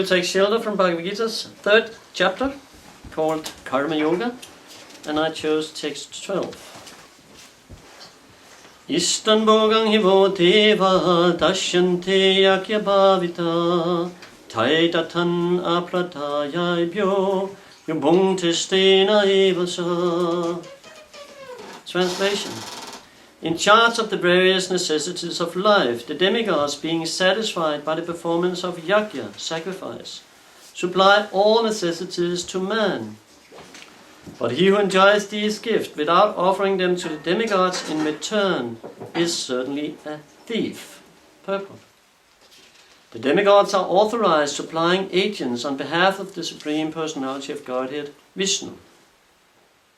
will take shelter from Bhagavad Gita's 3rd chapter, called Karma Yoga, and I chose text 12. Ishtan bhogang hivo deva dashyante yakya bhavita taidatan apratayabhyo yubhungtistena evasa. Translation. In charge of the various necessities of life, the demigods, being satisfied by the performance of yajna, sacrifice, supply all necessities to man. But he who enjoys these gifts without offering them to the demigods in return is certainly a thief. Purport. The demigods are authorized supplying agents on behalf of the Supreme Personality of Godhead, Vishnu.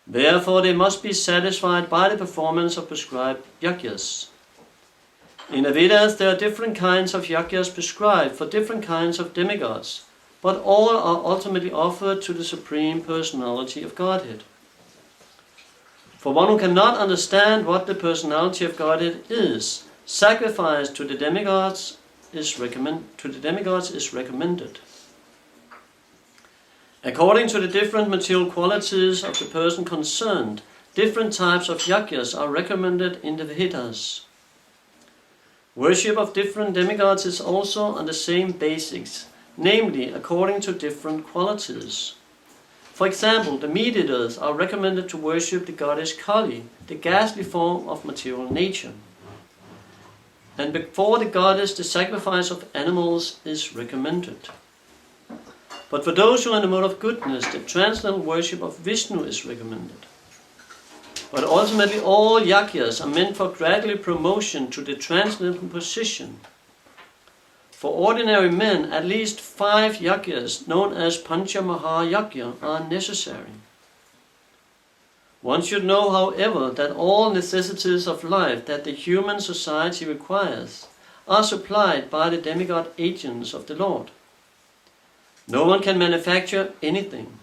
Therefore they must be satisfied by the performance of prescribed yajnas. In the Vedas there are different kinds of yajnas prescribed for different kinds of demigods, but all are ultimately offered to the Supreme Personality of Godhead. For one who cannot understand what the Personality of Godhead is, sacrifice to the demigods is recommended. According to the different material qualities of the person concerned, different types of yajnas are recommended in the Vedas. Worship of different demigods is also on the same basics, namely according to different qualities. For example, the meat-eaters are recommended to worship the goddess Kali, the ghastly form of material nature. And before the goddess, the sacrifice of animals is recommended. But for those who are in the mode of goodness, the transcendental worship of Vishnu is recommended. But ultimately all yajnas are meant for gradual promotion to the transcendental position. For ordinary men, at least 5 yajnas, known as Pancha Maha Yajna, are necessary. One should know, however, that all necessities of life that the human society requires are supplied by the demigod agents of the Lord. No one can manufacture anything.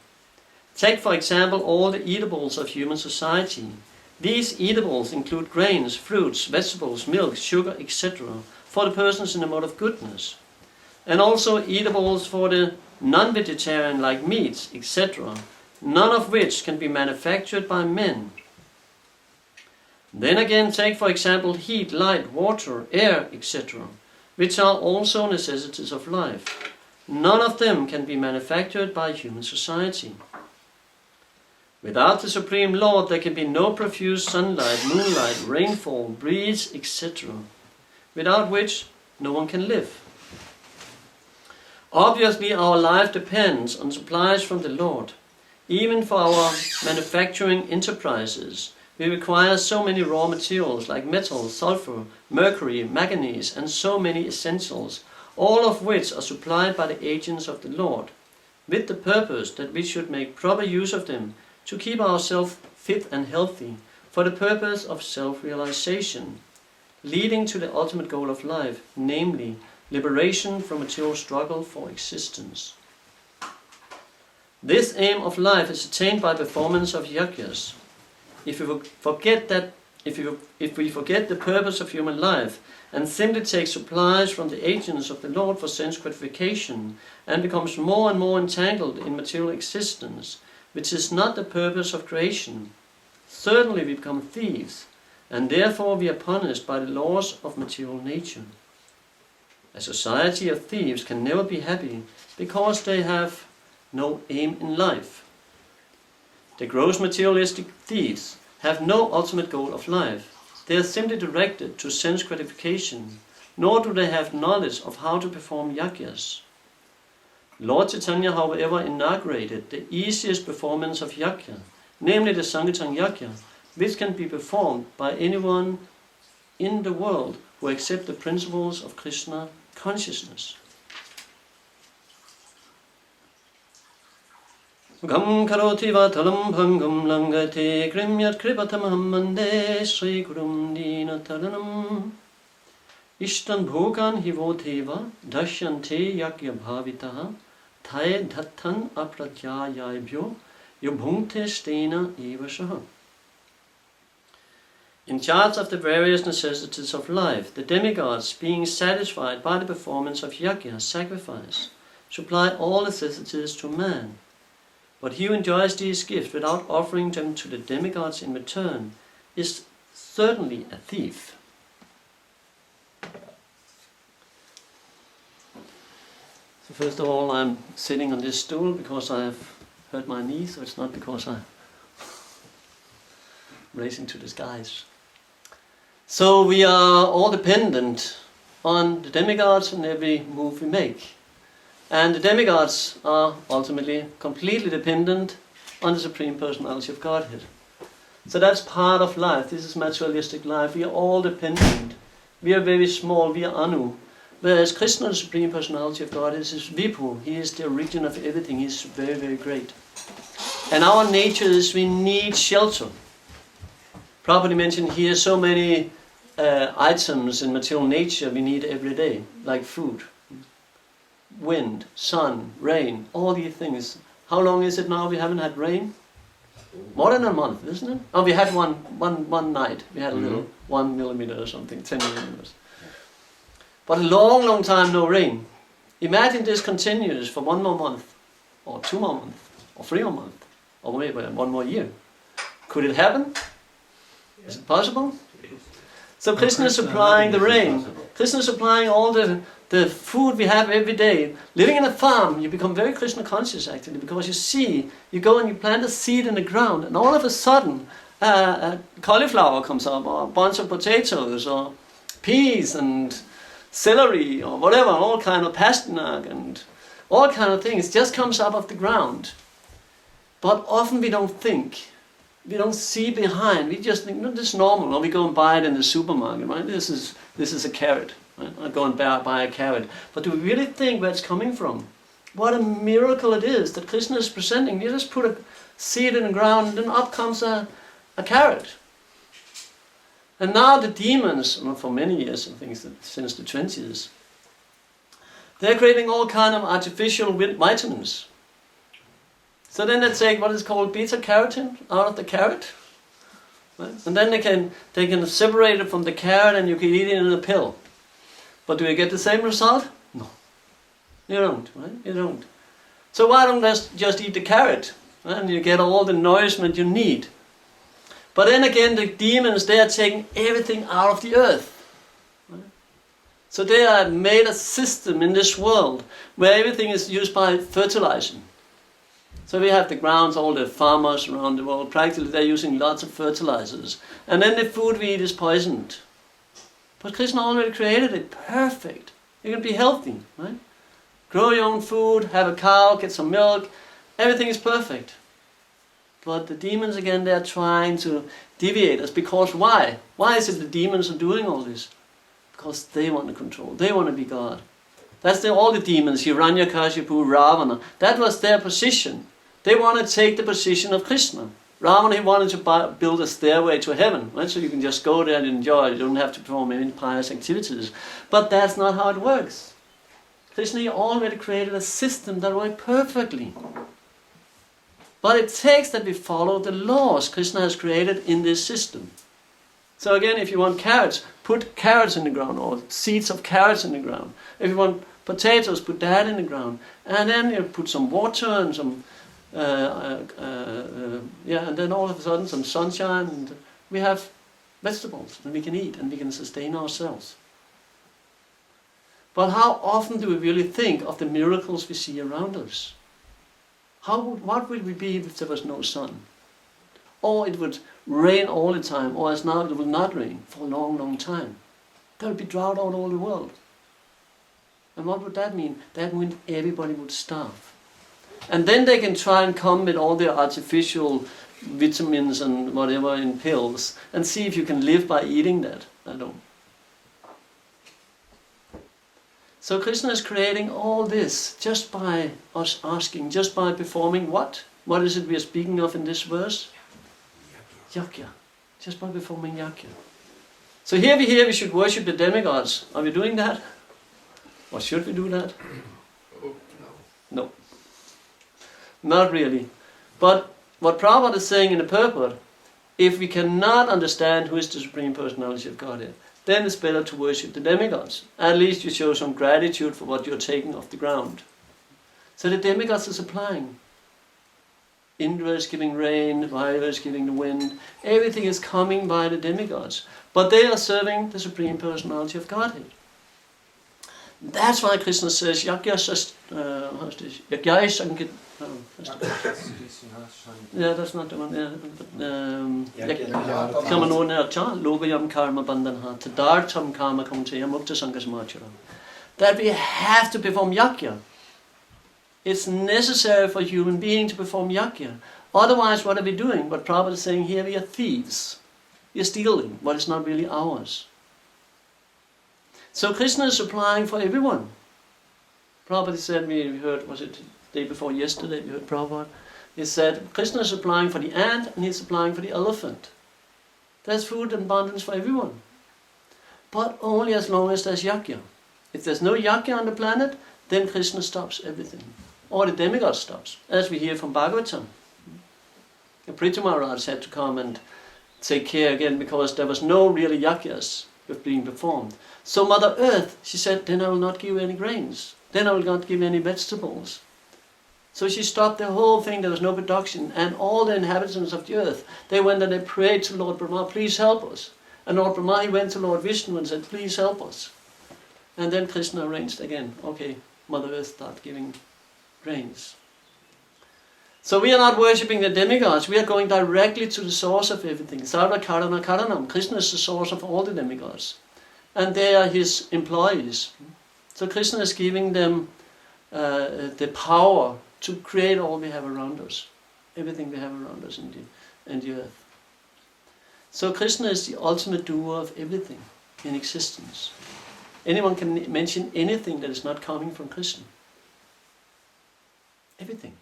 Take, for example, all the eatables of human society. These eatables include grains, fruits, vegetables, milk, sugar, etc., for the persons in the mode of goodness, and also eatables for the non-vegetarian like meats, etc., none of which can be manufactured by men. Then again, take for example heat, light, water, air, etc., which are also necessities of life. None of them can be manufactured by human society. Without the Supreme Lord there can be no profuse sunlight, moonlight, rainfall, breeze, etc., without which no one can live. Obviously our life depends on supplies from the Lord. Even for our manufacturing enterprises, we require so many raw materials like metal, sulfur, mercury, manganese, and so many essentials, all of which are supplied by the agents of the Lord, with the purpose that we should make proper use of them to keep ourselves fit and healthy for the purpose of self-realization, leading to the ultimate goal of life, namely liberation from material struggle for existence. This aim of life is attained by performance of yajnas. If we forget the purpose of human life and simply take supplies from the agents of the Lord for sense gratification and becomes more and more entangled in material existence, which is not the purpose of creation, certainly we become thieves, and therefore we are punished by the laws of material nature. A society of thieves can never be happy because they have no aim in life. The gross materialistic thieves have no ultimate goal of life. They are simply directed to sense gratification, nor do they have knowledge of how to perform yajnas. Lord Caitanya, however, inaugurated the easiest performance of yajna, namely the Sanga yajna, which can be performed by anyone in the world who accept the principles of Krishna consciousness. Gam karoti vatalam bhangam langate grimyat kripatamaham mande Sri Gurum Dinataranam Ishtan bhogan hivoteva dashyante yakya bhavitaha Thai dhattan apratyayabhyo yubhungte stena evashaha. In charge of the various necessities of life, the demigods, being satisfied by the performance of yajna, sacrifice, supply all necessities to man. But he who enjoys these gifts without offering them to the demigods in return is certainly a thief. So first of all, I'm sitting on this stool because I have hurt my knee, so it's not because I'm racing to the skies. So we are all dependent on the demigods in every move we make. And the demigods are ultimately completely dependent on the Supreme Personality of Godhead. So that's part of life. This is materialistic life. We are all dependent. We are very small. We are Anu. Whereas Krishna, the Supreme Personality of Godhead, is Vibhu. He is the origin of everything. He is very, very great. And our nature is we need shelter. Prabhupada mentioned here so many items in material nature we need every day, like food, wind, sun, rain, all these things. How long is it now we haven't had rain? More than a month, isn't it? Oh, we had one night. We had a little 1 millimeter or something, 10 millimeters. But a long, long time no rain. Imagine this continues for 1 more month, or 2 more months, or 3 more months, or maybe 1 more year. Could it happen? Is it possible? So Krishna is supplying the rain. Krishna is supplying all the food we have every day. Living in a farm, you become very Krishna conscious actually, because you see, you go and you plant a seed in the ground, and all of a sudden a cauliflower comes up, or a bunch of potatoes, or peas and celery, or whatever, all kind of pastinak and all kind of things just comes up of the ground. But often we don't think. We don't see behind. We just think, no, this is normal. Or we go and buy it in the supermarket, right? This is a carrot. Right? I go and buy a carrot. But do we really think where it's coming from? What a miracle it is that Krishna is presenting. You just put a seed in the ground and then up comes a carrot. And now the demons, well, for many years, I think since the 20s, they're creating all kind of artificial vitamins. So then they take what is called beta-carotene out of the carrot, right? And then they can separate it from the carrot and you can eat it in a pill. But do you get the same result? No. You don't, right? You don't. So why don't you just eat the carrot? Right? And you get all the nourishment you need. But then again, the demons, they are taking everything out of the earth. Right? So they have made a system in this world where everything is used by fertilizing. So we have the grounds, all the farmers around the world, practically they're using lots of fertilizers. And then the food we eat is poisoned. But Krishna already created it perfect. You can be healthy, right? Grow your own food, have a cow, get some milk, everything is perfect. But the demons again, they're trying to deviate us. Because why? Why is it the demons are doing all this? Because they want to control, they want to be God. That's all the demons, Hiranyakashipu, Ravana, that was their position. They want to take the position of Krishna. Ravana, he wanted to build a stairway to heaven, right? So you can just go there and enjoy. You don't have to perform any pious activities. But that's not how it works. Krishna already created a system that worked perfectly. But it takes that we follow the laws Krishna has created in this system. So again, if you want carrots, put carrots in the ground, or seeds of carrots in the ground. If you want potatoes, put that in the ground. And then you put some water and some and then all of a sudden some sunshine, and we have vegetables and we can eat and we can sustain ourselves. But how often do we really think of the miracles we see around us? What would we be if there was no sun? Or it would rain all the time, or as now it will not rain for a long, long time. There would be drought all over the world. And what would that mean? That means everybody would starve. And then they can try and come with all the artificial vitamins and whatever in pills and see if you can live by eating that. I don't. So Krishna is creating all this just by us asking, just by performing what? What is it we are speaking of in this verse? Yajna. Just by performing yajna. So here we should worship the demigods. Are we doing that? Or should we do that? No. Not really. But what Prabhupada is saying in the purport, if we cannot understand who is the Supreme Personality of Godhead, then it's better to worship the demigods. At least you show some gratitude for what you're taking off the ground. So the demigods are supplying. Indra is giving rain, Vaiva is giving the wind. Everything is coming by the demigods. But they are serving the Supreme Personality of Godhead. That's why Krishna says, yeah, that's not the one. That we have to perform yajna. It's necessary for human being to perform yajna. Otherwise, what are we doing? What Prabhupada is saying here, we are thieves. We are stealing what is not really ours. So Krishna is supplying for everyone. Prabhupada said, we heard, was it the day before yesterday, we heard Prabhupada. He said, Krishna is supplying for the ant and he's supplying for the elephant. There's food and abundance for everyone. But only as long as there's yajna. If there's no yajna on the planet, then Krishna stops everything. Or the demigod stops, as we hear from Bhagavatam. The Prithu Maharaj had to come and take care again because there was no real yajnas being performed. So Mother Earth, she said, then I will not give any grains. Then I will not give any vegetables. So she stopped the whole thing, there was no production. And all the inhabitants of the earth, they went and they prayed to Lord Brahma, please help us. And Lord Brahma, he went to Lord Vishnu and said, please help us. And then Krishna arranged again, okay, Mother Earth start giving grains. So we are not worshipping the demigods, we are going directly to the source of everything. Sarva Karana Karanam. Krishna is the source of all the demigods. And they are his employees. So Krishna is giving them the power to create all we have around us. Everything we have around us in the earth. So Krishna is the ultimate doer of everything in existence. Anyone can mention anything that is not coming from Krishna. Everything.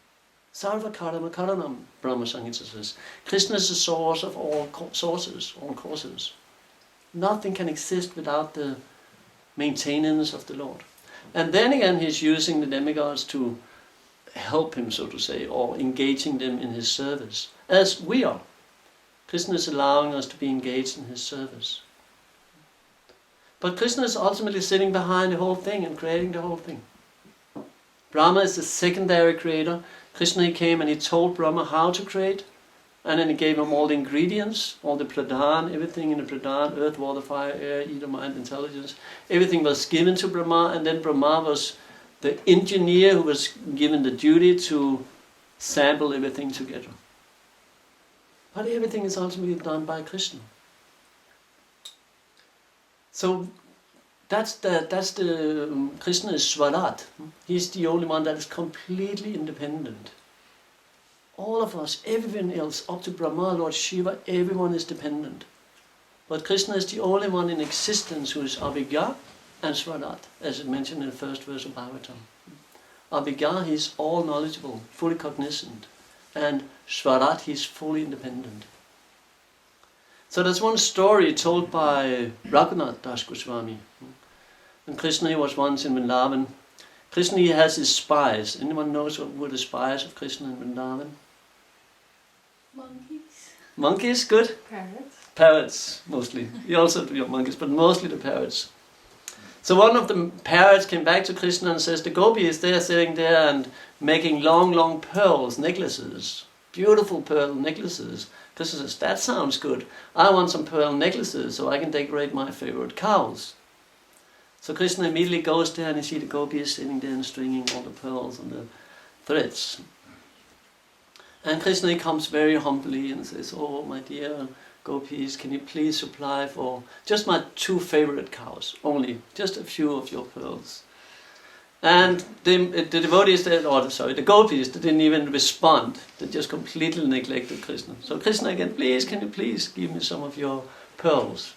Sarva Karma Karanam, Brahma Samhita says. Krishna is the source of all sources, all causes. Nothing can exist without the maintenance of the Lord. And then again, he's using the demigods to help him, so to say, or engaging them in his service, as we are. Krishna is allowing us to be engaged in his service. But Krishna is ultimately sitting behind the whole thing and creating the whole thing. Brahma is the secondary creator. Krishna, he came and he told Brahma how to create, and then he gave him all the ingredients, all the pradhan, everything in the pradhan, earth, water, fire, air, ether, mind, intelligence. Everything was given to Brahma, and then Brahma was the engineer who was given the duty to sample everything together. But everything is ultimately done by Krishna. So that's the Krishna is Swarat. He's the only one that is completely independent. All of us, everyone else, up to Brahma, Lord Shiva, everyone is dependent. But Krishna is the only one in existence who is Abhigya and Swarat, as it mentioned in the first verse of Bhagavatam. Abhigya, he is all knowledgeable, fully cognizant. And Swarat, he is fully independent. So there's one story told by Raghunath Das Goswami. And Krishna, he was once in Vrindavan. Krishna, he has his spies. Anyone knows what were the spies of Krishna in Vrindavan? Monkeys. Monkeys, good. Parrots. Parrots, mostly. We also do monkeys, but mostly the parrots. So one of the parrots came back to Krishna and says, the gopis, they are sitting there and making long, long pearls, necklaces. Beautiful pearl necklaces. Krishna says, that sounds good. I want some pearl necklaces so I can decorate my favorite cows. So Krishna immediately goes there and you see the gopis sitting there and stringing all the pearls and the threads. And Krishna, he comes very humbly and says, oh my dear gopis, can you please supply for just my 2 favorite cows, only, just a few of your pearls. And the devotees, the gopis, they didn't even respond. They just completely neglected Krishna. So Krishna again, please, can you please give me some of your pearls?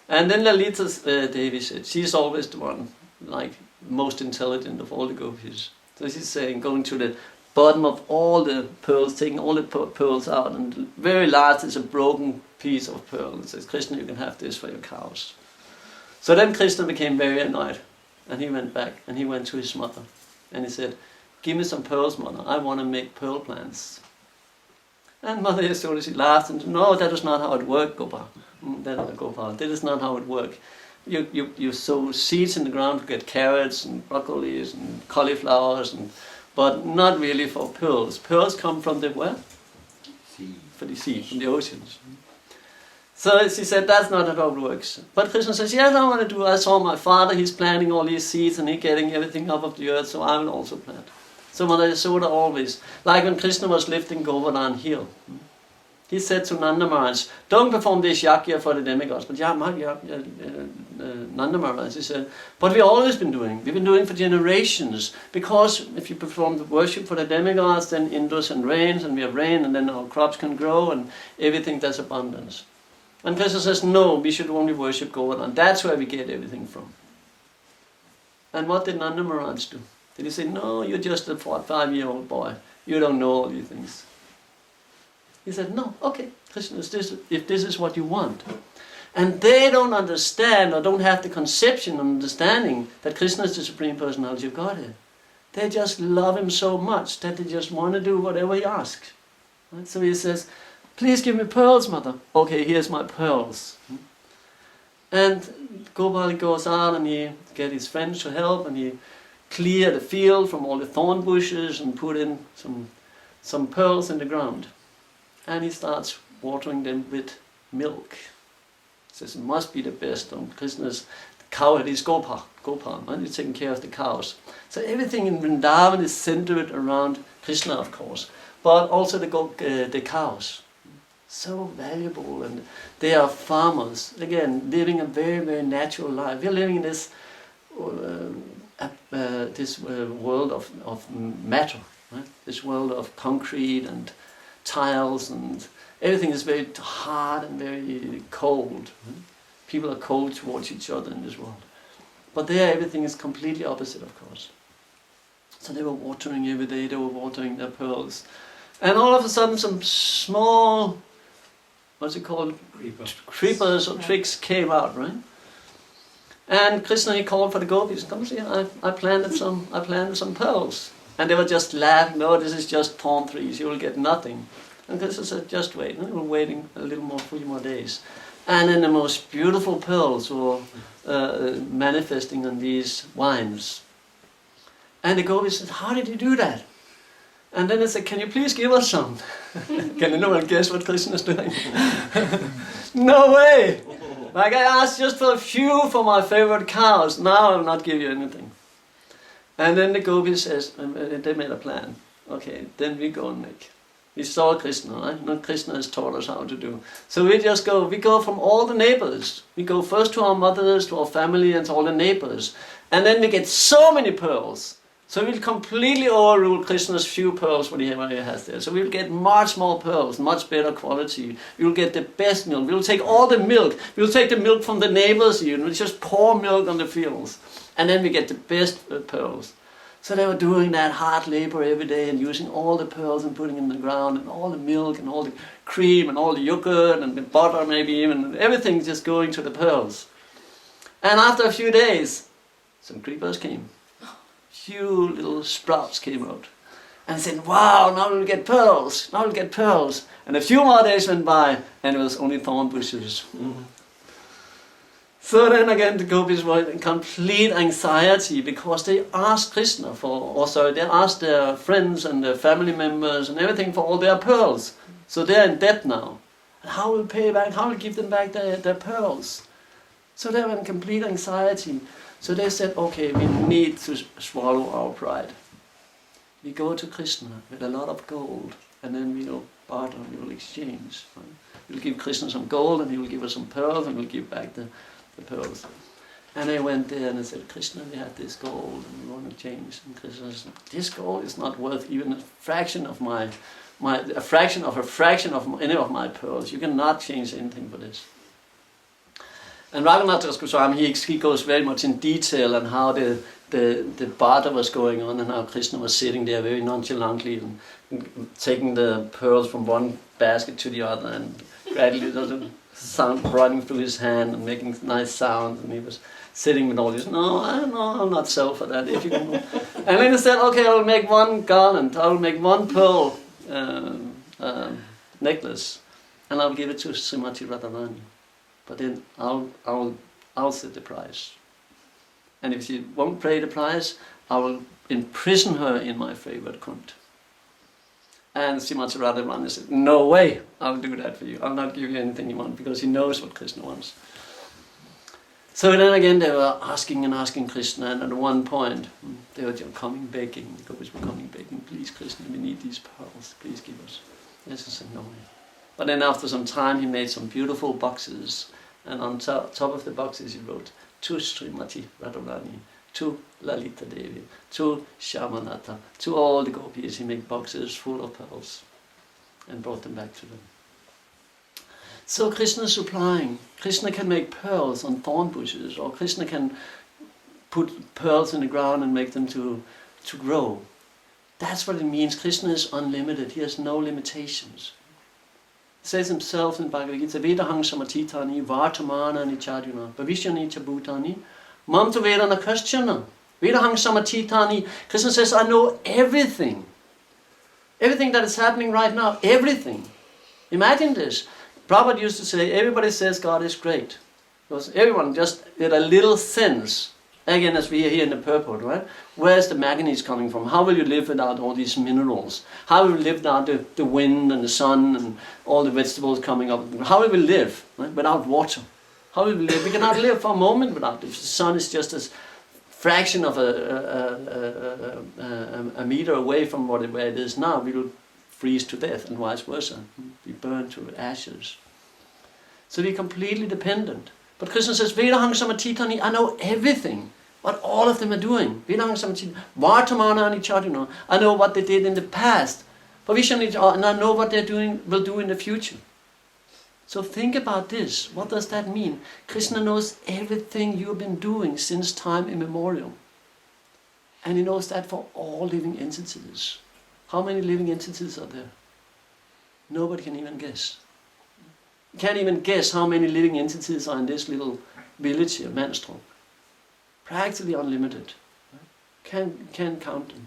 And then Lalita Devi said, she's always the one, like, most intelligent of all the gopis. So she's saying, going to the bottom of all the pearls, taking all the pearls out, and very last is a broken piece of pearl. And says, Krishna, you can have this for your cows. So then Krishna became very annoyed. And he went back and he went to his mother. And he said, give me some pearls, mother. I want to make pearl plants. And Mother Yasoda, she laughed and said, no, that is not how it works, Gopal. That is not how it works. you sow seeds in the ground to get carrots and broccolis and cauliflowers, but not really for pearls. Pearls come from the where? Sea. For the sea, from the oceans. So she said, that's not how it works. But Krishna says, yes, I want to do. I saw my father, he's planting all these seeds and he's getting everything up of the earth, so I will also plant. So Mother Yasoda always, like when Krishna was lifting Govardhan hill, he said to Nanda Maharaj, don't perform this yajna for the demigods. But Nanda Maharaj, he said, but we've always been doing. We've been doing for generations. Because if you perform the worship for the demigods, then Indus and rains, and we have rain, and then our crops can grow, and everything, there's abundance. And Krishna says, no, we should only worship Govardhan. That's where we get everything from. And what did Nanda Maharaj do? Did he say, no, you're just a 5-year-old boy. You don't know all these things. He said, no, okay, Krishna, if this is what you want. And they don't understand or don't have the conception and understanding that Krishna is the Supreme Personality of Godhead. They just love him so much that they just want to do whatever he asks. Right? So he says, please give me pearls, mother. Okay, here's my pearls. And Gopal goes out and he gets his friends to help and he clear the field from all the thorn bushes and put in some pearls in the ground. And he starts watering them with milk. He says it must be the best. Krishna's cowherd is Gopal, right? He's taking care of the cows. So everything in Vrindavan is centered around Krishna, of course, but also the cows. So valuable, and they are farmers, again, living a very, very natural life. We're living in this world of matter, right? This world of concrete and tiles, and everything is very hard and very cold. Right? People are cold towards each other in this world. But there everything is completely opposite, of course. So they were watering every day, they were watering their pearls. And all of a sudden some small, what's it called? Creepers or twigs came out, right? And Krishna, he called for the gopis, come see, I planted some pearls. And they were just laughing, no, this is just palm trees, you will get nothing. And Krishna said, just wait. And they were waiting a few more days. And then the most beautiful pearls were manifesting on these vines. And the gopis said, how did you do that? And then they said, can you please give us some? Can anyone guess what Krishna is doing? No way! Like I asked just for a few for my favorite cows, now I will not give you anything. And then the gopis says, they made a plan. Okay, then we go and make. We saw Krishna, right? Not Krishna has taught us how to do. So we go from all the neighbors. We go first to our mothers, to our family, and to all the neighbors. And then we get so many pearls. So we'll completely overrule Krishna's few pearls whatever he has there. So we'll get much more pearls, much better quality. We'll get the best milk. We'll take all the milk. We'll take the milk from the neighbors here, and we'll just pour milk on the fields. And then we get the best pearls. So they were doing that hard labor every day and using all the pearls and putting in the ground and all the milk and all the cream and all the yogurt and the butter maybe even, and everything just going to the pearls. And after a few days, some creepers came. Few little sprouts came out. And said, wow, now we'll get pearls, now we'll get pearls. And a few more days went by and it was only thorn bushes. So then again the gopis were in complete anxiety because they asked Krishna they asked their friends and their family members and everything for all their pearls. So they're in debt now. And how will pay back, how will give them back their pearls? So they were in complete anxiety. So they said, okay, we need to swallow our pride. We go to Krishna with a lot of gold and then we'll barter, we will exchange. Right? We'll give Krishna some gold and he will give us some pearls and we'll give back the pearls. And they went there and they said, Krishna, we have this gold and we want to change. And Krishna said, this gold is not worth even a fraction of a fraction of any of my pearls. You cannot change anything for this. And Raghunath Goswami, he goes very much in detail on how the barter was going on and how Krishna was sitting there very nonchalantly and taking the pearls from one basket to the other and gradually the sound running through his hand and making nice sounds, and he was sitting with all this, no, I'll not sell for that. If you can. And then he said, okay, I'll make one garland, I'll make one pearl necklace and I'll give it to Srimati Radharani. But then I'll I'll set the price. And if she won't pay the price, I will imprison her in my favorite kund. And she much rather run and said, no way, I'll do that for you. I'll not give you anything you want, because he knows what Krishna wants. So then again they were asking and asking Krishna, and at one point they were just coming begging, the gopis were coming begging, please Krishna, we need these pearls, please give us. Yes, he said, no way. But then after some time he made some beautiful boxes, and on top of the boxes he wrote, to Srimati Radharani, to Lalita Devi, to Shyamanatha, to all the gopis. He made boxes full of pearls and brought them back to them. So Krishna is supplying. Krishna can make pearls on thorn bushes, or Krishna can put pearls in the ground and make them to grow. That's what it means. Krishna is unlimited. He has no limitations. He says himself in Bhagavad Gita, Vedahang samatitani vartamana nichaduna bhavishyani chabhutani mam tu vedana kaschana. Vedahang samatitani. Krishna says, I know everything. Everything that is happening right now. Everything. Imagine this. Prabhupada used to say, everybody says God is great. Because everyone just with a little sense, again as we are here in the purport, right? Where's the manganese coming from? How will you live without all these minerals? How will you live without the wind and the sun and all the vegetables coming up? How will we live, right? Without water? How will we live? We cannot live for a moment without it. If the sun is just a fraction of a meter away from where it is now, we will freeze to death, and vice versa. Be burned to ashes. So we're completely dependent. But Krishna says, Vedahang samatitani, I know everything, what all of them are doing. Vedahang samatitani, vartamana nichaduna, I know what they did in the past. And I know what will do in the future. So think about this. What does that mean? Krishna knows everything you have been doing since time immemorial. And he knows that for all living entities. How many living entities are there? Nobody can even guess. You can't even guess how many living entities are in this little village here, Manstrup. Practically unlimited. Can't count them.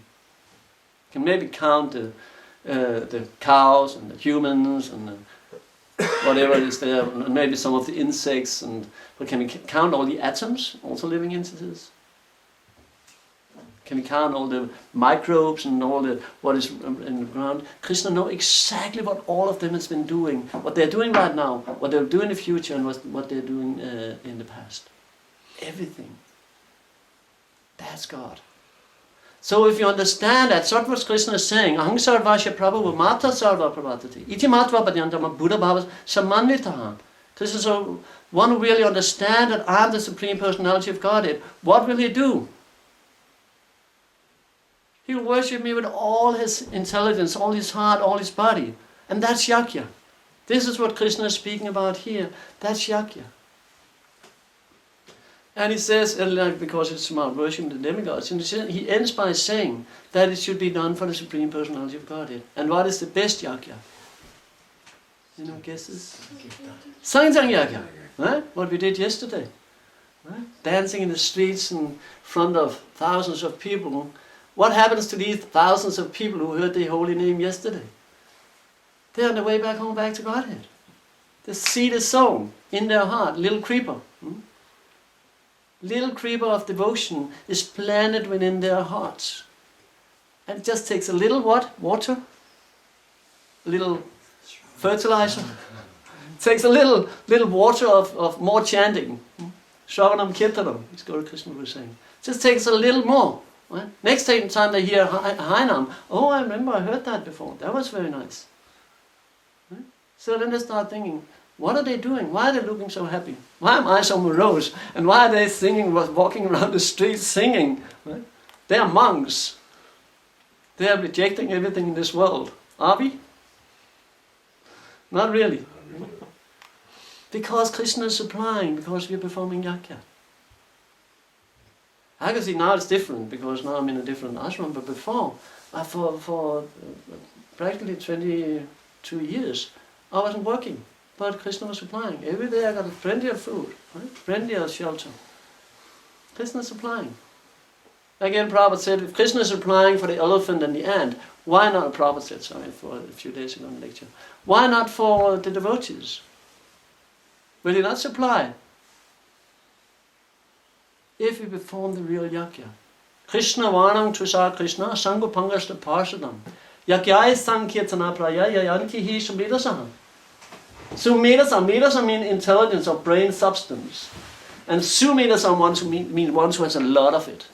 Can maybe count the cows and the humans and whatever is there, and maybe some of the insects. But can we count all the atoms, also living entities? Can we count all the microbes and all what is in the ground? Krishna knows exactly what all of them has been doing, what they're doing right now, what they'll do in the future, and what they're doing in the past. Everything. That's God. So if you understand that, that's what Krishna is saying. Aham sarvasya prabhu mata sarva pravatati. Iti matva padyantama buddha bhavas samanvitaha. Krishna is one who really understands that I am the Supreme Personality of Godhead. What will he do? He will worship me with all his intelligence, all his heart, all his body. And that's Yakya. This is what Krishna is speaking about here. That's Yakya. And he says, because it's about worshiping the demigods, and he ends by saying that it should be done for the Supreme Personality of Godhead. And what is the best Yakya? You know, guesses? Sanga Yakya. Right? What we did yesterday. Right? Dancing in the streets in front of thousands of people. What happens to these thousands of people who heard the holy name yesterday? They're on their way back home, back to Godhead. The seed is sown in their heart, little creeper. Little creeper of devotion is planted within their hearts. And it just takes a little what? Water? A little fertilizer? It takes a little water of more chanting. Shravanam Kirtanam, as Guru Krishna was saying. It just takes a little more. Right? Next time they hear Hainam, oh, I remember I heard that before. That was very nice. Right? So then they start thinking, what are they doing? Why are they looking so happy? Why am I so morose? And why are they singing, walking around the streets singing? Right? They are monks. They are rejecting everything in this world. Are we? Not really. Because Krishna is supplying, because we are performing Yakya. I can see now it's different, because now I'm in a different ashram, but before, for practically 22 years, I wasn't working, but Krishna was supplying. Every day I got plenty of food, right? Plenty of shelter. Krishna is supplying. Again, Prabhupada said, if Krishna is supplying for the elephant and the ant, why not, Prabhupada said, for a few days ago in the lecture, why not for the devotees? Will he not supply? if we perform the real yakya. Krishna Vanam Trisha Krishna Sanga Pangasta Parshadam Yakyai Sankirtana Praya Yayanki Hi Sumedasam. Sumedasam means intelligence or brain substance. And Sumedasam means one who has a lot of it.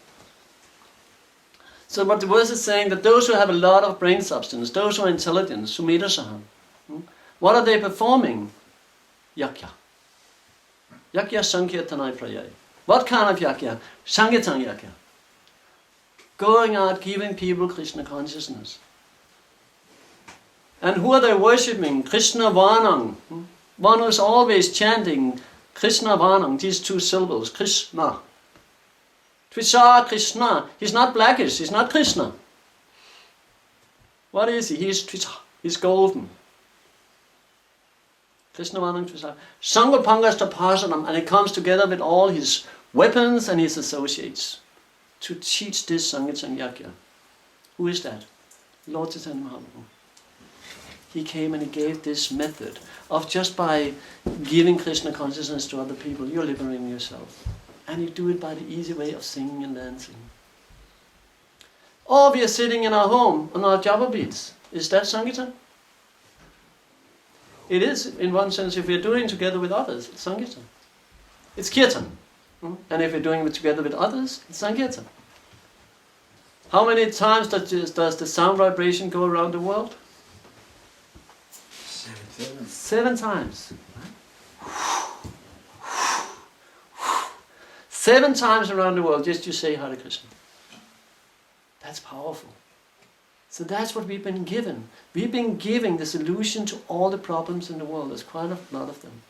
So what the verse is saying, that those who have a lot of brain substance, those who are intelligent, Sumedasam, what are they performing? Yakya. Yakya Sankirtanai Prayai. What kind of yakya? Sankirtan yakya. Going out giving people Krishna consciousness. And who are they worshipping? Krishna Vanam. One who is always chanting Krishna Vanam, these two syllables, Krishna. Tvisha Krishna. He's not blackish, he's not Krishna. What is he? He's Tvisha. He's golden. Krishna Vanam Tvisha. Sanga Pangasta Parsanam, and it comes together with all his weapons and his associates to teach this Sankirtan Yakya. Who is that? Lord Chaitanya Mahaprabhu. He came and he gave this method of just by giving Krishna consciousness to other people, you're liberating yourself. And you do it by the easy way of singing and dancing. Or we are sitting in our home on our Java beats. Is that Sankirtan? It is, in one sense, if we are doing it together with others, it's Sankirtan. It's Kirtan. And if we're doing it together with others, it's Sankirtan. How many times does the sound vibration go around the world? 7 times. 7 times around the world, just you say Hare Krishna. That's powerful. So that's what we've been given. We've been giving the solution to all the problems in the world. There's quite a lot of them.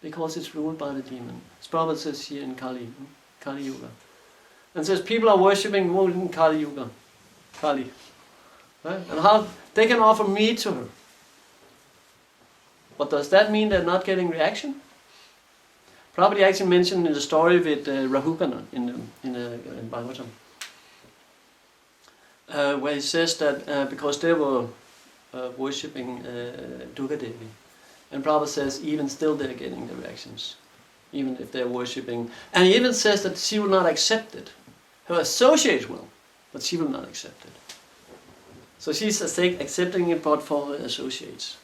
Because it's ruled by the demon. As Prabhupada says here in Kali Yuga. And says people are worshipping in Kali Yuga. Kali. Right? And how they can offer meat to her. But does that mean they're not getting reaction? Prabhupada actually mentioned in the story with Rahukana in Bhagavatam. Where he says that because they were worshipping Durga Devi. And Prabhupada says even still they're getting the reactions. Even if they're worshipping. And he even says that she will not accept it. Her associates will, but she will not accept it. So she's accepting it but for her associates.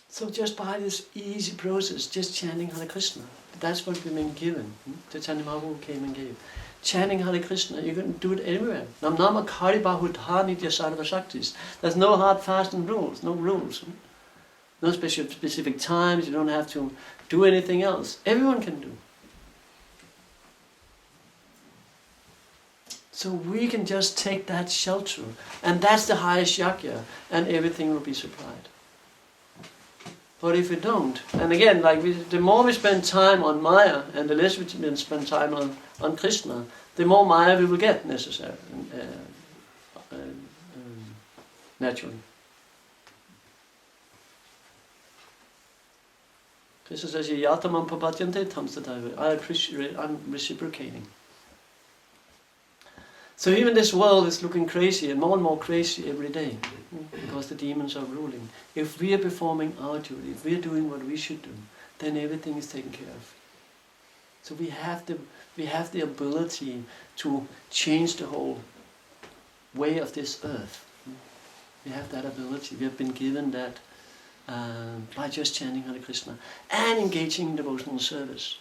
So just by this easy process, just chanting Hare Krishna, that's what we've been given. Chaitanya Mahaprabhu came and gave. Chanting Hare Krishna, you can do it anywhere. Nam nama kari bahudha nitya sarva shaktis. There's no hard fast and rules, no rules. No specific times, you don't have to do anything else. Everyone can do. So we can just take that shelter, and that's the highest yakya, and everything will be supplied. But if we don't, and again, the more we spend time on Maya, and the less we spend time on Krishna, the more Maya we will get necessarily, naturally. Krishna says, "Yatamam papatyante tamsadaiva." I'm reciprocating. So even this world is looking crazy and more crazy every day because the demons are ruling. If we are performing our duty, if we are doing what we should do, then everything is taken care of. So we have the ability to change the whole way of this earth. We have that ability. We have been given that by just chanting Hare Krishna and engaging in devotional service.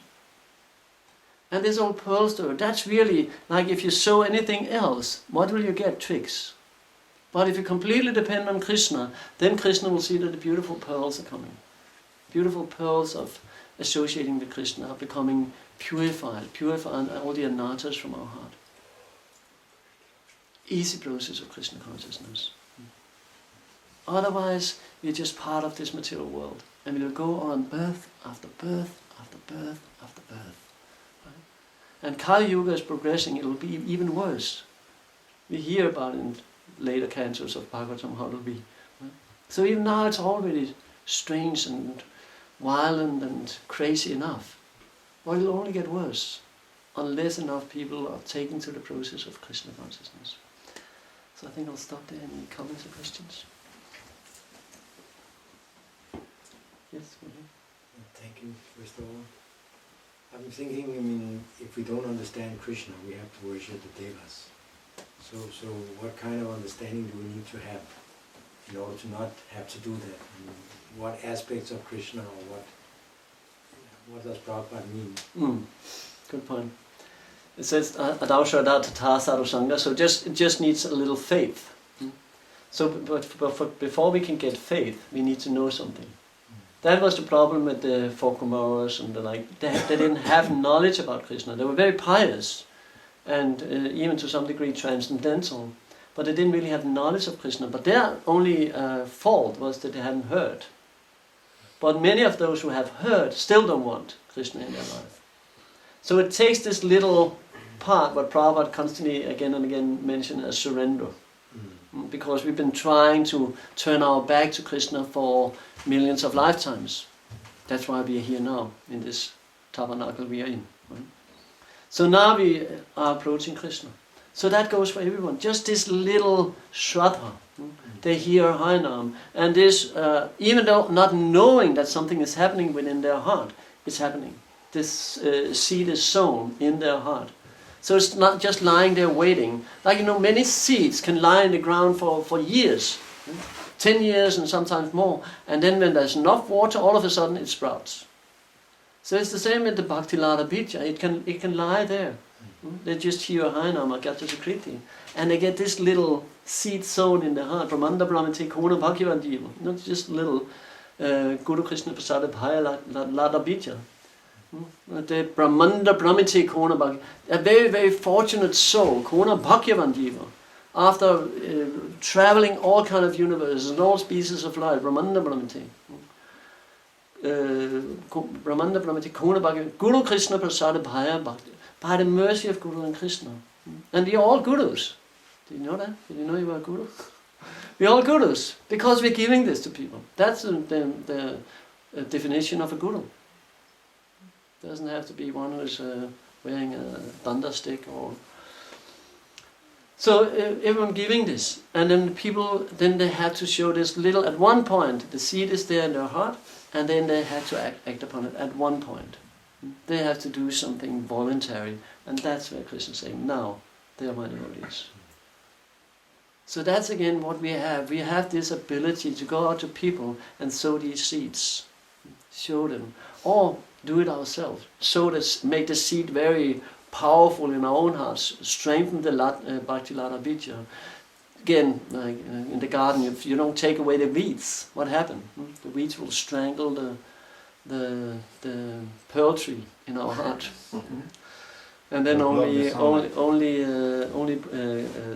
And this old pearl story, that's really like if you sow anything else, what will you get? Twigs. But if you completely depend on Krishna, then Krishna will see that the beautiful pearls are coming. Beautiful pearls of associating with Krishna are becoming purifying all the anatas from our heart. Easy process of Krishna consciousness. Otherwise, we're just part of this material world. And we'll go on birth after birth after birth after birth. And Kali Yuga is progressing, it will be even worse. We hear about in later cantos of Bhagavatam how it will be. So even now it's already strange and violent and crazy enough. But it will only get worse unless enough people are taken to the process of Krishna consciousness. So I think I'll stop there. Any comments or questions? Yes? Thank you, first of all. I'm thinking, if we don't understand Krishna, we have to worship the devas. So what kind of understanding do we need to have in order to not have to do that? What aspects of Krishna, or what does Prabhupada mean? Good point. It says Adau Shraddha Tata Sadhu Sanga, so it just needs a little faith. So but before we can get faith, we need to know something. That was the problem with the four Kumaras and the like. They didn't have knowledge about Krishna. They were very pious and even to some degree transcendental, but they didn't really have knowledge of Krishna. But their only fault was that they hadn't heard. But many of those who have heard still don't want Krishna in their life. So it takes this little part, what Prabhupada constantly again and again mentioned as surrender. Because we've been trying to turn our back to Krishna for millions of lifetimes. That's why we are here now, in this tabernacle we are in. Right? So now we are approaching Krishna. So that goes for everyone. Just this little shraddha. They hear Harinam. And this, even though not knowing that something is happening within their heart, it's happening. This seed is sown in their heart. So it's not just lying there waiting. Like, many seeds can lie in the ground for years. 10 years and sometimes more. And then when there's enough water, all of a sudden it sprouts. So it's the same with the Bhakti Lada Bija. It can lie there. They just hear Harinam, Agata Sukriti. And they get this little seed sown in their heart. Brahmanda Brahmate Kona Bhaktivandiva. Not just little Guru Krishna Prasada Bhaya Lada Bija. The Brahmanda Brahmate Kona Bhakti. A very, very fortunate soul, Kona Bhaktivandiva. After traveling all kind of universes and all species of life, Brahmanda Brahmate. Brahmanda Brahmate Kona Bhakti. Guru Krishna Prasada Bhaya Bhakti. By the mercy of Guru and Krishna. And we are all gurus. Did you know that? Did you know you were a guru? We are all gurus because we're giving this to people. That's the definition of a guru. It doesn't have to be one who's wearing a thunder stick or... So everyone giving this, and then people, they have to show this little, at one point, the seed is there in their heart, and then they have to act upon it at one point. They have to do something voluntary, and that's where Krishna is saying, now, they are my devotees. So that's again what we have. We have this ability to go out to people and sow these seeds. Show them. Or do it ourselves. Sow this, make the seed very powerful in our own hearts. Strengthen the Bhakti Lada Bija. Again, like in the garden, if you don't take away the weeds, what happens? The weeds will strangle the pearl tree in our heart. And then only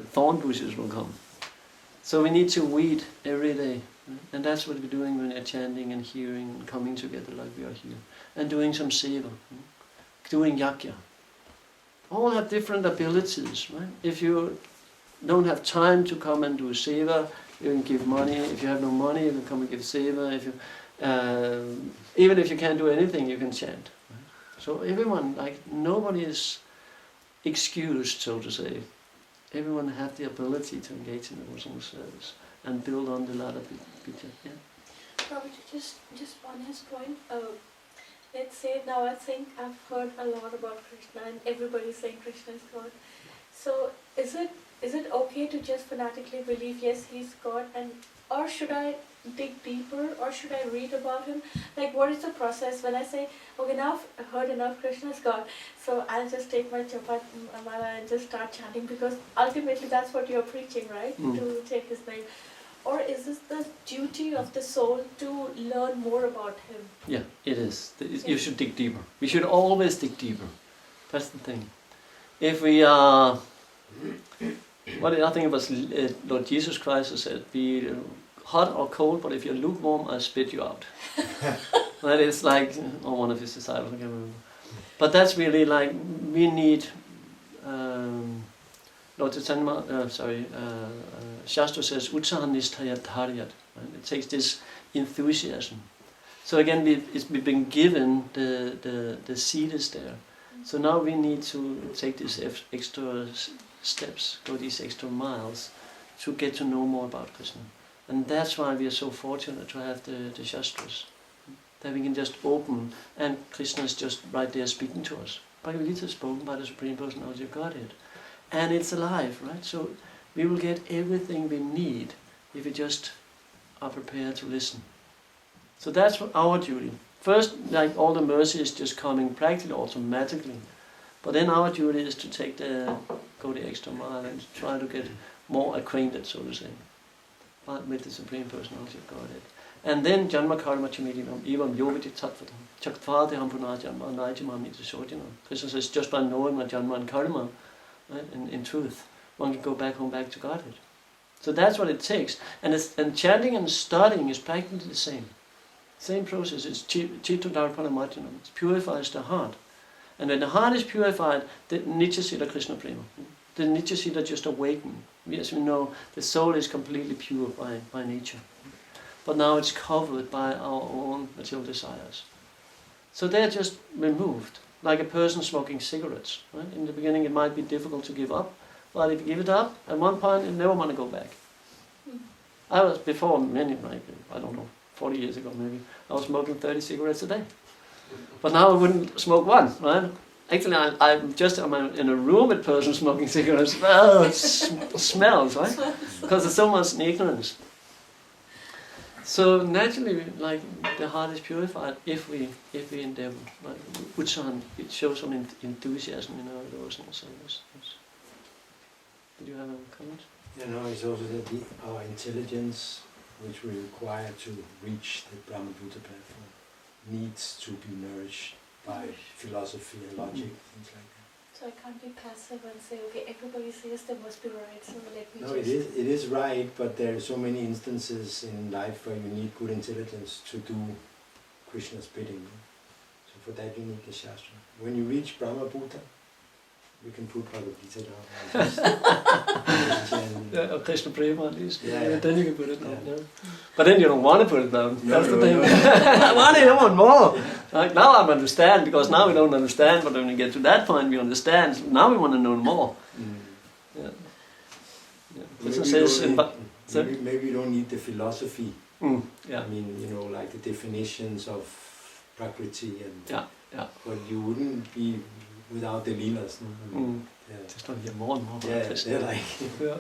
thorn bushes will come. So we need to weed every day. And that's what we're doing when we're chanting and hearing and coming together like we are here. And doing some seva. Doing yakya. All have different abilities, right? If you don't have time to come and do seva, you can give money. If you have no money, you can come and give seva. If you, even if you can't do anything, you can chant. Right? So everyone, nobody is excused, so to say. Everyone have the ability to engage in devotional service and build on the Lada Bija. Yeah. Probably just one last point. Let's say now I think I've heard a lot about Krishna and everybody's saying Krishna is God. So is it okay to just fanatically believe yes he's God, and or should I dig deeper, or should I read about him? Like, what is the process when I say, okay, now I've heard enough Krishna is God, so I'll just take my chapat mala and just start chanting, because ultimately that's what you're preaching, right? To take his name. Or is this the duty of the soul to learn more about him? Yeah, it is. You should dig deeper. We should always dig deeper. That's the thing. If we are... I think it was Lord Jesus Christ who said, be hot or cold, but if you're lukewarm, I'll spit you out. That is like, or one of his disciples, I can't remember. But that's really like, we need... Lord Caitanya, Shastra says, Utsahanistaya Dharyat. It takes this enthusiasm. So again, we've been given, the seed is there. So now we need to take these extra steps, go these extra miles, to get to know more about Krishna. And that's why we are so fortunate to have the Shastras. that we can just open, and Krishna is just right there speaking to us. Bhagavad Gita is spoken by the Supreme Personality of Godhead. And it's alive, right? So we will get everything we need if we just are prepared to listen. So that's our duty. First, like all the mercy is just coming practically, automatically. But then our duty is to go the extra mile and try to get more acquainted, so to say, with the Supreme Personality of Godhead. And then Janma Karma Chamidinam, Evam Yoviti Tattvatam, Chaktvadeham Punajanma, Anajamam Nitisodinam. Krishna says, just by knowing my Janma and Karma, right, in truth, one can go back to Godhead. So that's what it takes. And chanting and studying is practically the same. Same process. It's Chitta Darpana Marjanam. It purifies the heart. And when the heart is purified, the Nitya Siddha Krishna Prema, the Nitya Siddha just awaken. As we know, the soul is completely pure by nature. But now it's covered by our own material desires. So they're just removed, like a person smoking cigarettes. Right? In the beginning it might be difficult to give up, but if you give it up, at one point you never want to go back. I was before I don't know, 40 years ago maybe, I was smoking 30 cigarettes a day. But now I wouldn't smoke one, right? Actually, I'm just in a room with persons smoking cigarettes. Well, it smells, right? Because there's so much ignorance. So naturally, like the heart is purified if we endeavor. Like Utsahan, it shows some enthusiasm in our devotional service. Did you have a comment? It's also that our intelligence, which we require to reach the Brahma Bhuta platform, needs to be nourished by philosophy and logic, things like that. So I can't be passive and say, okay, everybody says they must be right, so let me No, just... it is right, but there are so many instances in life where you need good intelligence to do Krishna's bidding. So for that you need the Shastra. When you reach Brahma Bhuta, you can put Bhagavad Gita down. Or Krishna Prema at least. Yeah. Then you can put it down. Yeah. But then you don't want to put it down. That's the thing. No. I want more. Like now I understand, because now we don't understand, but when we get to that point we understand. So now we want to know more. Yeah. Krishna says maybe you don't need the philosophy. Yeah. I mean, like the definitions of Prakriti and... Yeah. But you wouldn't be without the leelas. No? Just want to get more and more about Yeah, Krishna. they're like... Yeah.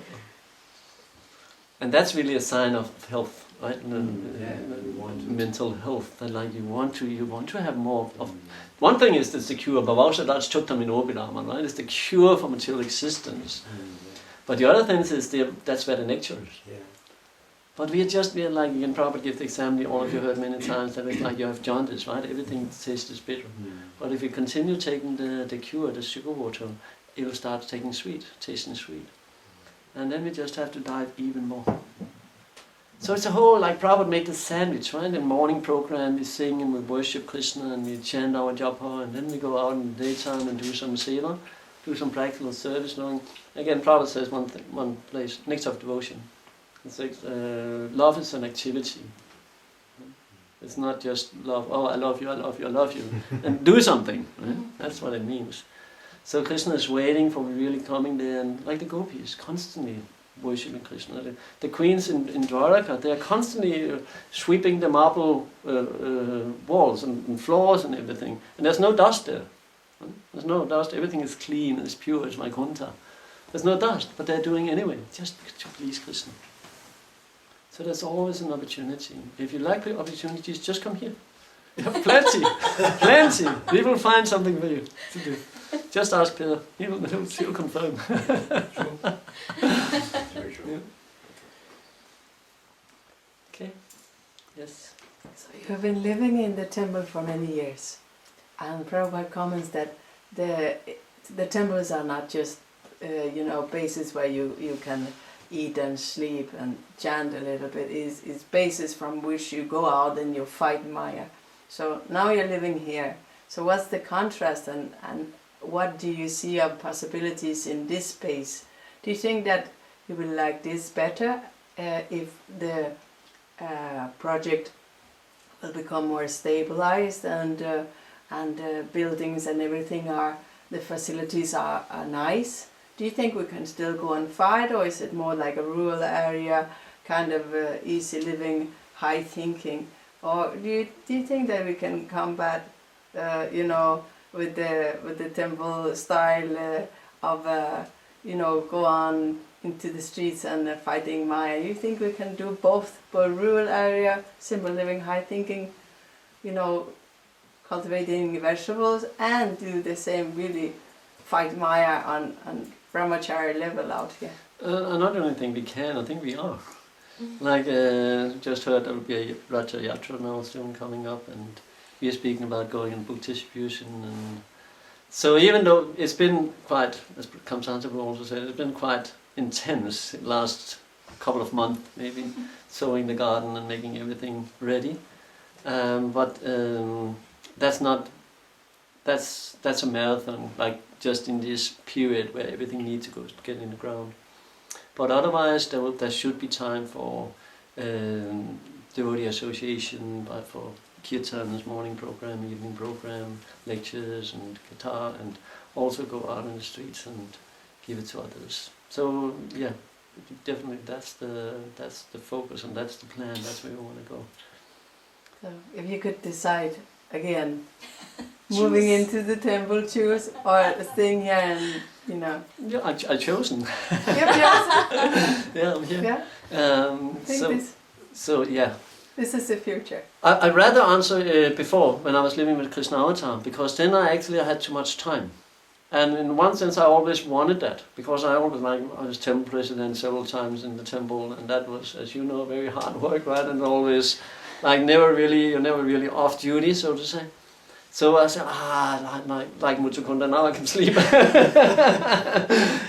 And that's really a sign of health, right? Mental health. That like you want to have more of. One thing is the cure. Bhavausa, that's Chuttaminobidaman, right? It's the cure for material existence. But the other thing is that's where the nectar is. Yeah. But we are like, you can probably give the example, all of you heard many times, that it's like you have jaundice, right? Everything tastes bitter. But if you continue taking the cure, the sugar water, it will start tasting sweet. And then we just have to dive even more. So it's a whole, like Prabhupada made the sandwich, right? In the morning program we sing and we worship Krishna and we chant our japa, and then we go out in the daytime and do some seva, do some practical service. Again, Prabhupada says one place, next of devotion. It's like, love is an activity. It's not just love, oh I love you, I love you, I love you, and do something. Right? That's what it means. So Krishna is waiting for really coming there, and like the gopis, constantly worshipping Krishna. The queens in Dwaraka, they are constantly sweeping the marble walls and floors and everything. And there's no dust there. There's no dust, everything is clean, it's pure, it's Vaikuntha. There's no dust, but they're doing it anyway, just to please Krishna. So there's always an opportunity. If you like the opportunities, just come here. You have plenty, plenty. We will find something for you to do. Just ask Peter, he'll confirm. Very true. Yeah. Okay, yes. So you have been living in the temple for many years, and Prabhupada comments that the temples are not just places where you can eat and sleep and chant a little bit. Is bases from which you go out and you fight Maya. So now you're living here. So what's the contrast, and what do you see of possibilities in this space? Do you think that you will like this better if the project will become more stabilized and buildings and everything the facilities are nice? Do you think we can still go and fight, or is it more like a rural area, kind of easy living, high thinking? Or do you think that we can combat, with the temple style of go on into the streets and fighting Maya? You think we can do both rural area, simple living, high thinking, cultivating vegetables, and do the same, really fight Maya on brahmachari level out here? I not only think we can, I think we are. Like, just heard there will be a Raja Yatra now soon coming up, and we are speaking about going in book distribution. And so even though it's been quite, as Kamsanta also said, it's been quite intense the last couple of months, maybe, sowing the garden and making everything ready. But that's a marathon, like just in this period where everything needs to get in the ground. But otherwise, there should be time for devotee association, but for kirtans, morning program, evening program, lectures and Katha, and also go out in the streets and give it to others. So yeah, definitely that's the focus, and that's the plan. That's where we want to go. So if you could decide again, moving into the temple, choose or staying here and Yeah, I chosen. Yep, yes. Yeah, I'm here. Yeah. So yeah. This is the future. I'd rather answer before, when I was living with Krishna Avatar, because then I had too much time. And in one sense I always wanted that, because I was temple president several times in the temple, and that was, as you know, very hard work, right? And always, you're never really off duty, so to say. So I said, like Mutukunda, now I can sleep.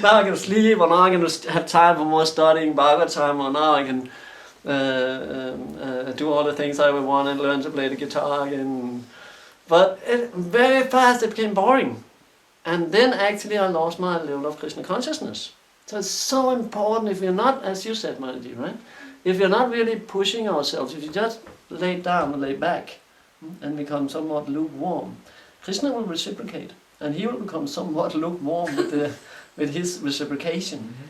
Now I can sleep, or now I can have time for more studying Bhagavatam, or now I can do all the things I would want and learn to play the guitar again. But very fast it became boring. And then actually I lost my level of Krishna consciousness. So it's so important, if we're not, as you said, Manji, right? If we're not really pushing ourselves, if you just lay down and lay back and become somewhat lukewarm, Krishna will reciprocate. And he will become somewhat lukewarm with his reciprocation. Mm-hmm.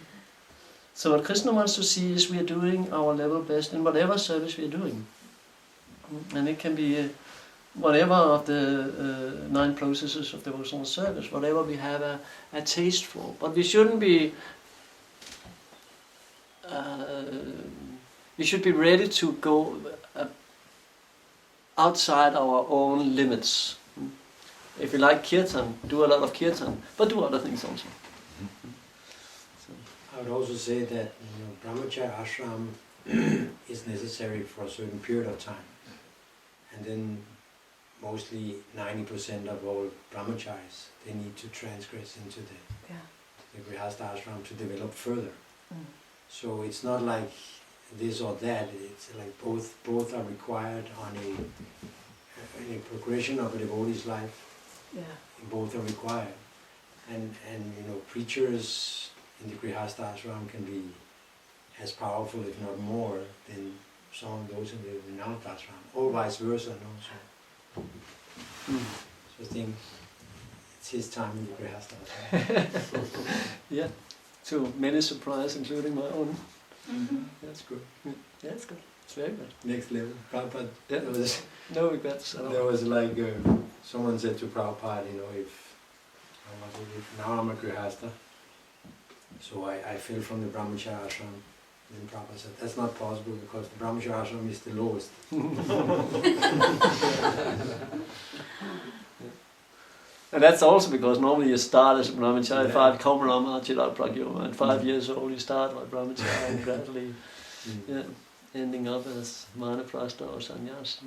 So what Krishna wants to see is we are doing our level best in whatever service we are doing. And it can be whatever of the 9 processes of devotional service, whatever we have a taste for. But we shouldn't be, we should be ready to go outside our own limits. If you like kirtan, do a lot of kirtan, but do other things also. I would also say that brahmacharya ashram is necessary for a certain period of time, and then mostly 90% of all brahmacharis, they need to transgress into the grihastha ashram to develop further. So it's not like this or that. It's like both are required on a progression of a devotee's life. Yeah. Both are required, and preachers in the grihastha ashram can be as powerful, if not more, than some of those in the renowned ashram, or vice versa. So I think it's his time in the grihastha ashram. Yeah, to many surprises, including my own. Mm-hmm. That's good. Yeah, it's good. It's very good. Next level. Prabhupada, Yeah. No regrets at all. there was like, someone said to Prabhupada, if now I'm a grihastha, so I fell from the brahmacharya ashram. Then Prabhupada said, that's not possible, because the brahmacharya ashram is the lowest. And that's also because normally you start as a brahmachari, 5 Komarama, Chidal Pragyoma, at 5 years old you start by brahmachari and gradually ending up as Manaprastha or sannyas.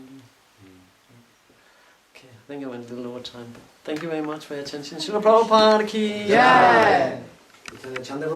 Okay, I think I went a little over time, but thank you very much for your attention. Srila Prabhupada ki Yeah. Chanda